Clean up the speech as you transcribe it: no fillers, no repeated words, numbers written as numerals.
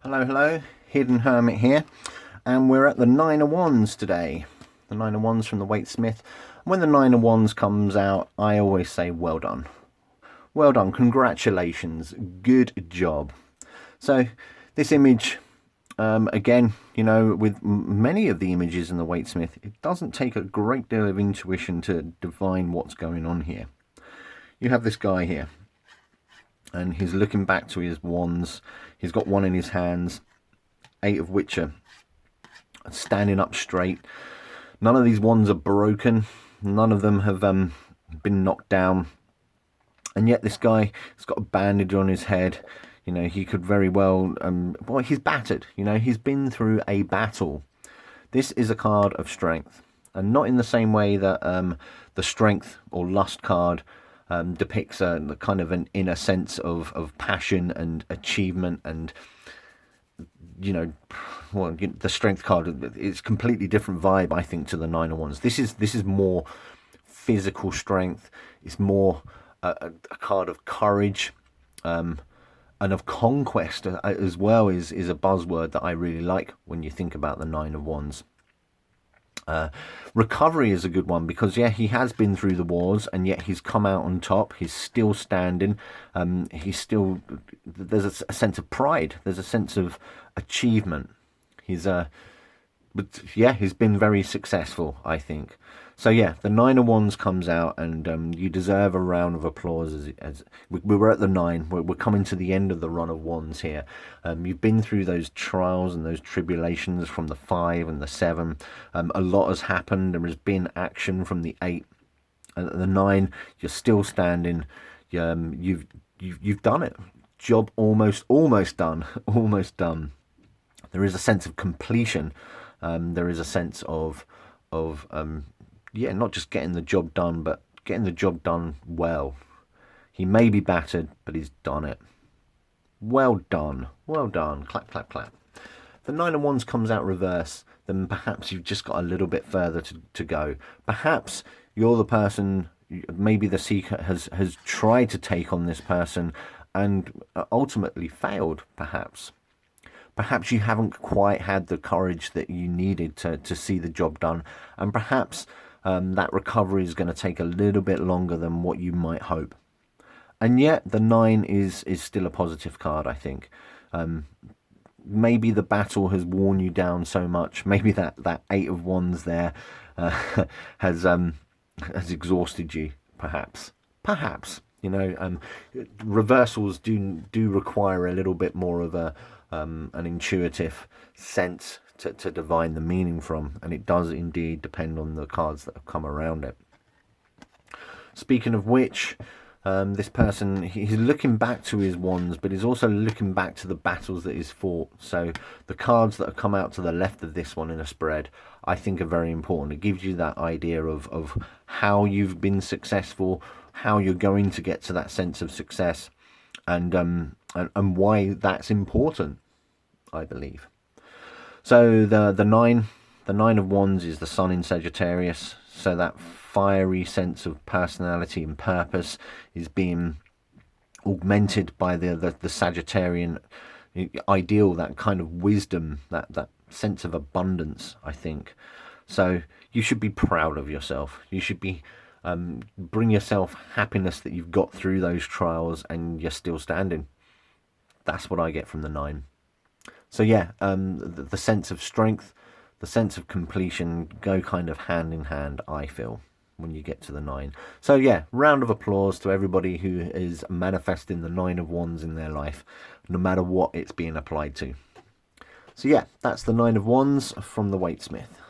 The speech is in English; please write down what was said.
Hello, hello, Hidden Hermit here, and we're at the Nine of Wands today. The Nine of Wands from the Waite Smith. When the Nine of Wands comes out, I always say well done. Well done, congratulations, good job. So this image, again, you know, with many of the images in the Waite Smith, it doesn't take a great deal of intuition to divine what's going on here. You have this guy here, and he's looking back to his wands. He's got one in his hands, 8 of which are standing up straight. None of these wands are broken. None of them have been knocked down. And yet this guy has got a bandage on his head. You know, he could very well, well, he's battered. You know, he's been through a battle. This is a card of strength. And not in the same way that the strength or lust card depicts a kind of an inner sense of passion and achievement, and you know, well, the strength card is completely different vibe, I think, to the Nine of Wands. This is more physical strength. It's more a card of courage, and of conquest as well. Is a buzzword that I really like when you think about the Nine of Wands. Recovery is a good one, because yeah, he has been through the wars and yet he's come out on top. He's still standing. He's still, there's a sense of pride, there's a sense of achievement. But yeah, he's been very successful, I think. So yeah, the Nine of Wands comes out, and you deserve a round of applause. As we were at the 9, we're coming to the end of the run of Wands here. You've been through those trials and those tribulations from the 5 and the 7. A lot has happened. There has been action from the 8. And at the 9, you're still standing. You've done it. Job almost done. Almost done. There is a sense of completion. There is a sense of yeah, not just getting the job done, but getting the job done well. He may be battered, but he's done it. Well done. Well done. Clap, clap, clap. If the Nine of Wands comes out reverse, then perhaps you've just got a little bit further to go. Perhaps you're the person, maybe the seeker has tried to take on this person and ultimately failed, perhaps. Perhaps you haven't quite had the courage that you needed to see the job done, and perhaps that recovery is going to take a little bit longer than what you might hope. And yet the 9 is still a positive card, I think. Maybe the battle has worn you down so much. Maybe that 8 of Wands there has exhausted you, perhaps. Perhaps, you know, reversals do require a little bit more of an intuitive sense to divine the meaning from, and it does indeed depend on the cards that have come around it. Speaking of which, this person, he's looking back to his wands, but he's also looking back to the battles that he's fought. So the cards that have come out to the left of this one in a spread, I think, are very important. It gives you that idea of how you've been successful, how you're going to get to that sense of success, and why that's important, I believe. So the 9 of Wands is the Sun in Sagittarius. So that fiery sense of personality and purpose is being augmented by the Sagittarian ideal, that kind of wisdom, that sense of abundance, I think. So you should be proud of yourself. You should be bring yourself happiness that you've got through those trials and you're still standing. That's what I get from the 9. So yeah, the sense of strength, the sense of completion go kind of hand in hand, I feel, when you get to the 9. So yeah, round of applause to everybody who is manifesting the 9 of Wands in their life, no matter what it's being applied to. So yeah, that's the 9 of Wands from the Waite Smith.